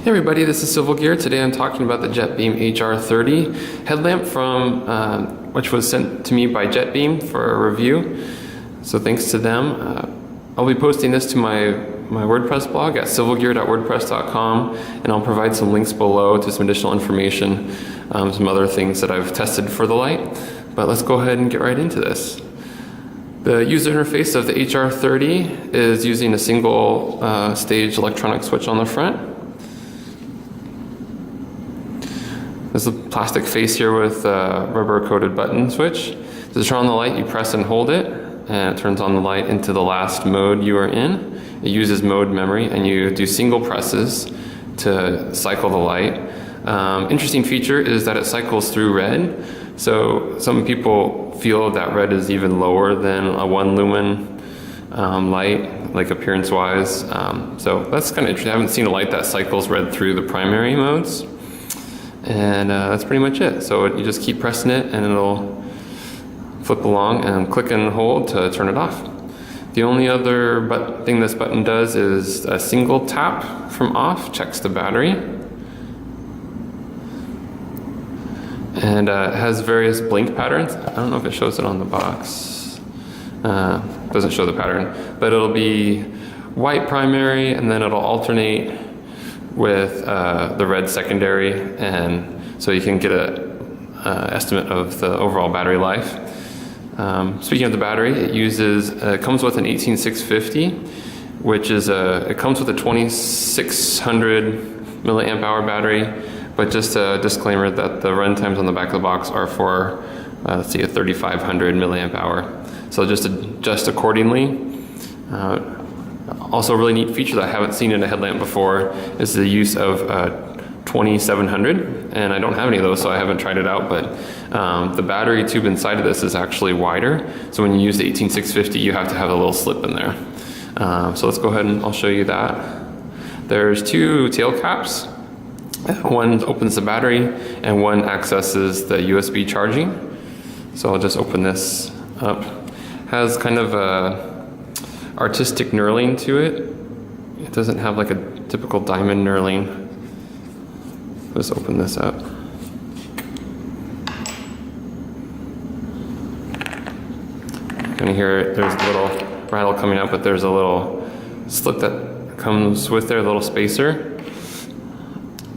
Hey everybody, this is Civil Gear. Today I'm talking about the Jetbeam HR30 headlamp which was sent to me by Jetbeam for a review. So thanks to them. I'll be posting this to my WordPress blog at civilgear.wordpress.com, and I'll provide some links below to some additional information, some other things that I've tested for the light. But let's go ahead and get right into this. The user interface of the HR30 is using a single stage electronic switch on the front. There's a plastic face here with a rubber coated button switch. To turn on the light, you press and hold it, and it turns on the light into the last mode you are in. It uses mode memory, and you do single presses to cycle the light. Interesting feature is that it cycles through red. So some people feel that red is even lower than a 1 lumen light, like appearance wise. So that's kind of interesting. I haven't seen a light that cycles red through the primary modes. And that's pretty much it. So you just keep pressing it and it'll flip along, and click and hold to turn it off. The only other thing this button does is a single tap from off, checks the battery. And it has various blink patterns. I don't know if it shows it on the box. Doesn't show the pattern, but it'll be white primary, and then it'll alternate with the red secondary, and so you can get an estimate of the overall battery life. Speaking of the battery, it comes with an 18650, which is it comes with a 2600 milliamp hour battery, but just a disclaimer that the run times on the back of the box are for let's see, a 3500 milliamp hour, so just adjust accordingly. Also, a really neat feature that I haven't seen in a headlamp before is the use of 2700, and I don't have any of those, so I haven't tried it out, but the battery tube inside of this is actually wider, so when you use the 18650 you have to have a little slip in there. So let's go ahead and I'll show you that. There's 2 tail caps. One opens the battery and one accesses the USB charging. So I'll just open this up. Has kind of a artistic knurling to it. It doesn't have like a typical diamond knurling. Let's open this up. You can hear it. There's a little rattle coming out, but there's a little slip that comes with there, a little spacer.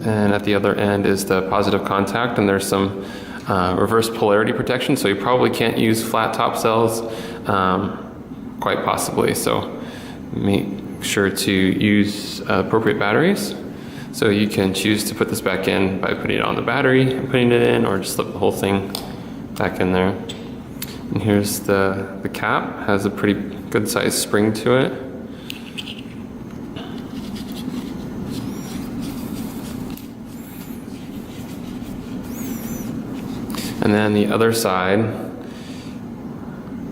And at the other end is the positive contact, and there's some reverse polarity protection, so you probably can't use flat top cells. Quite possibly, so make sure to use appropriate batteries. So you can choose to put this back in by putting it on the battery and putting it in, or just slip the whole thing back in there. And here's the cap. Has a pretty good sized spring to it. And then the other side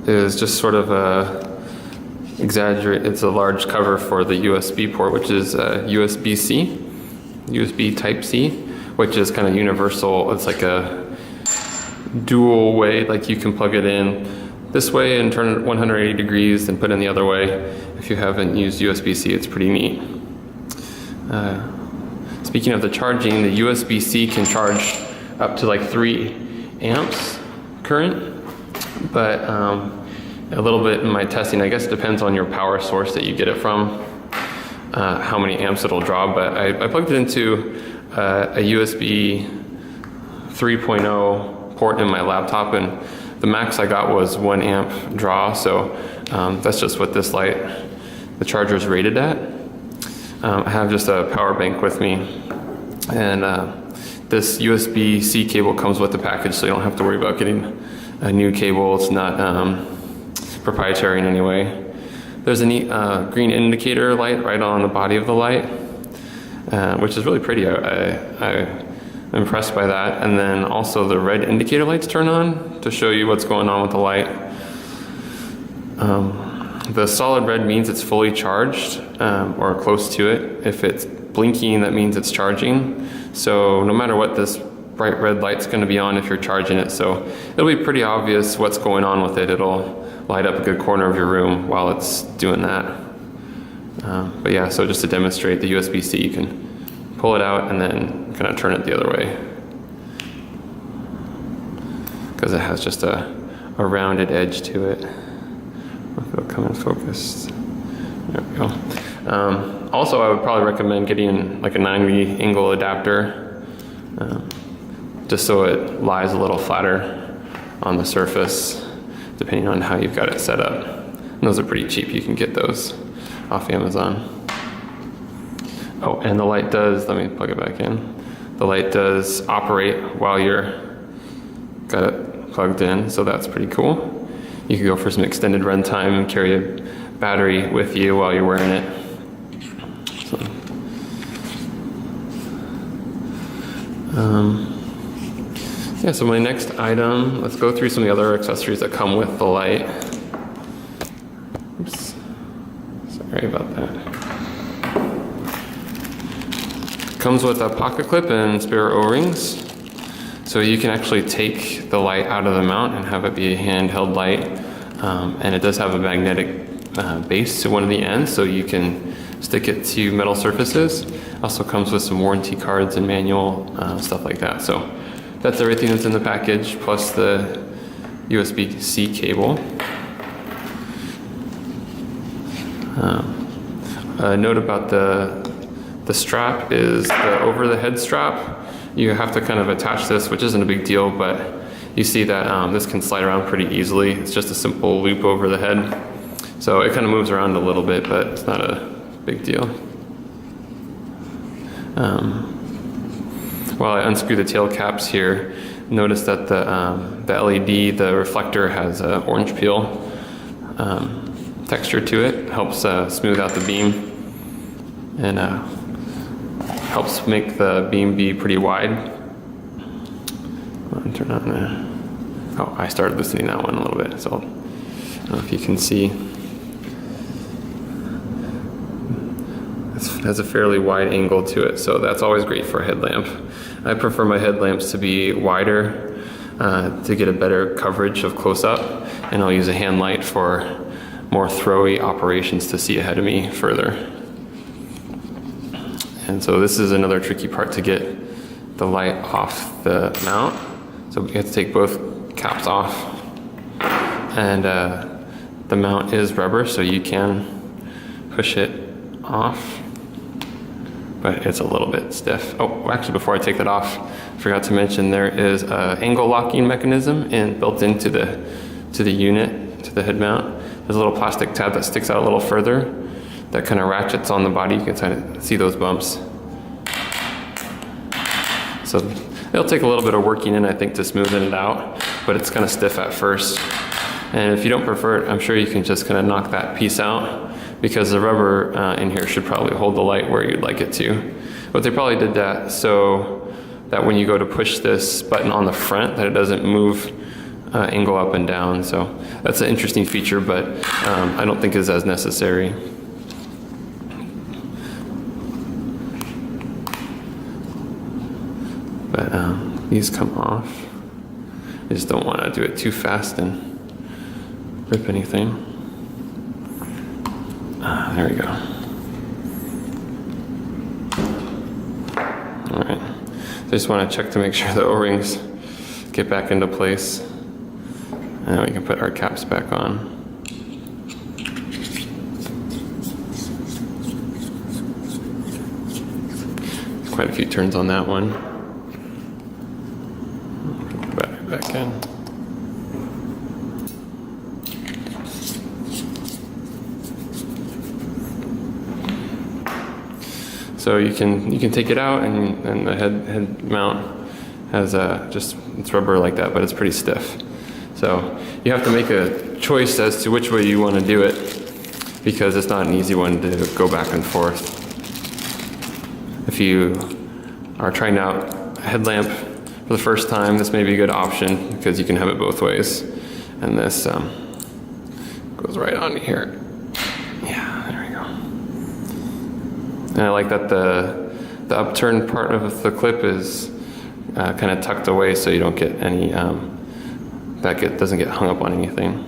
is just sort of it's a large cover for the USB port, which is USB-C, USB Type-C, which is kind of universal. It's like a dual way, like you can plug it in this way and turn it 180 degrees and put it in the other way. If you haven't used USB-C, it's pretty neat. Speaking of the charging, the USB-C can charge up to like 3 amps current, but a little bit in my testing, I guess it depends on your power source that you get it from, how many amps it'll draw, but I plugged it into a USB 3.0 port in my laptop, and the max I got was 1 amp draw, so that's just what this light, the charger is rated at. I have just a power bank with me, and this USB-C cable comes with the package, so you don't have to worry about getting a new cable. It's not proprietary in any way. There's a neat green indicator light right on the body of the light, which is really pretty. I'm impressed by that. And then also the red indicator lights turn on to show you what's going on with the light. The solid red means it's fully charged, or close to it. If it's blinking, that means it's charging. So no matter what, this bright red light's going to be on if you're charging it. So it'll be pretty obvious what's going on with it. It'll light up a good corner of your room while it's doing that. But yeah, so just to demonstrate the USB-C, you can pull it out and then kind of turn it the other way, because it has just a rounded edge to it. It'll come in focus. There we go. Also, I would probably recommend getting like a 90 angle adapter, just so it lies a little flatter on the surface, depending on how you've got it set up. And those are pretty cheap. You can get those off Amazon. Oh, and the light does, let me plug it back in. The light does operate while you're got it plugged in, so that's pretty cool. You can go for some extended run time and carry a battery with you while you're wearing it. So, yeah, so my next item, let's go through some of the other accessories that come with the light. Oops, sorry about that. Comes with a pocket clip and spare O-rings. So you can actually take the light out of the mount and have it be a handheld light. And it does have a magnetic base to one of the ends, so you can stick it to metal surfaces. Also comes with some warranty cards and manual, stuff like that. So that's everything that's in the package, plus the USB-C cable. A note about the strap is the over the head strap. You have to kind of attach this, which isn't a big deal, but you see that this can slide around pretty easily. It's just a simple loop over the head. So it kind of moves around a little bit, but it's not a big deal. While I unscrew the tail caps here, notice that the LED, the reflector, has an orange peel texture to it. Helps smooth out the beam and helps make the beam be pretty wide. Turn on the, oh, I started loosening that one a little bit, so I don't know if you can see. It has a fairly wide angle to it, so that's always great for a headlamp. I prefer my headlamps to be wider to get a better coverage of close-up, and I'll use a hand light for more throwy operations to see ahead of me further. And so this is another tricky part to get the light off the mount. So you have to take both caps off, and the mount is rubber, so you can push it off, but it's a little bit stiff. Oh, actually, before I take that off, I forgot to mention there is an angle locking mechanism built into the unit, to the head mount. There's a little plastic tab that sticks out a little further that kind of ratchets on the body. You can kind of see those bumps. So it'll take a little bit of working in, I think, to smoothen it out, but it's kind of stiff at first. And if you don't prefer it, I'm sure you can just kind of knock that piece out, because the rubber in here should probably hold the light where you'd like it to. But they probably did that so that when you go to push this button on the front, that it doesn't move angle up and down. So that's an interesting feature, but I don't think is as necessary. But these come off. I just don't want to do it too fast and rip anything. There we go. All right. So I just want to check to make sure the O-rings get back into place. And we can put our caps back on. Quite a few turns on that one. Back in. So you can take it out, and the head mount has it's rubber like that, but it's pretty stiff. So you have to make a choice as to which way you want to do it, because it's not an easy one to go back and forth. If you are trying out a headlamp for the first time, this may be a good option, because you can have it both ways. And this goes right on here. Yeah, there we go. And I like that the upturned part of the clip is kind of tucked away, so you don't get any, doesn't get hung up on anything.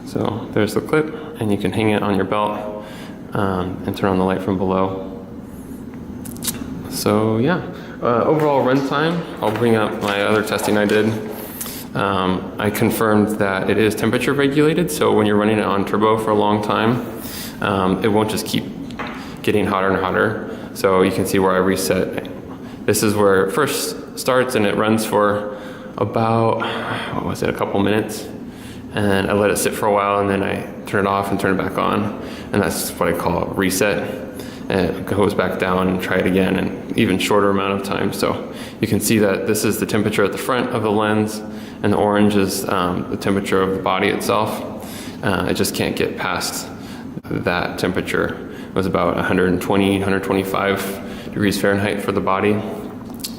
So there's the clip, and you can hang it on your belt and turn on the light from below. So yeah, overall runtime, I'll bring up my other testing I did. I confirmed that it is temperature regulated, so when you're running it on turbo for a long time, it won't just keep getting hotter and hotter. So you can see where I reset. This is where it first starts, and it runs for about, what was it, a couple minutes. And I let it sit for a while, and then I turn it off and turn it back on. And that's what I call a reset. And it goes back down and try it again, and even shorter amount of time. So you can see that this is the temperature at the front of the lens, and the orange is the temperature of the body itself. It just can't get past that temperature. It was about 120, 125 degrees Fahrenheit for the body.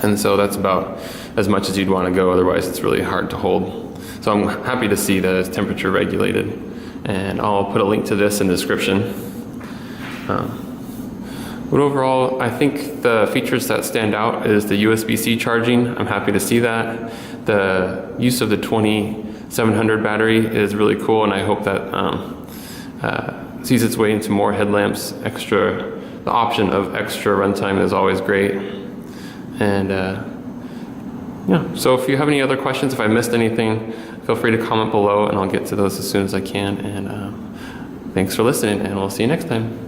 And so that's about as much as you'd want to go, otherwise it's really hard to hold. So I'm happy to see that it's temperature regulated. And I'll put a link to this in the description. But overall, I think the features that stand out is the USB-C charging. I'm happy to see that. The use of the 2700 battery is really cool, and I hope that sees its way into more headlamps. The option of extra runtime is always great. And yeah, so if you have any other questions, if I missed anything, feel free to comment below, and I'll get to those as soon as I can. And thanks for listening, and we'll see you next time.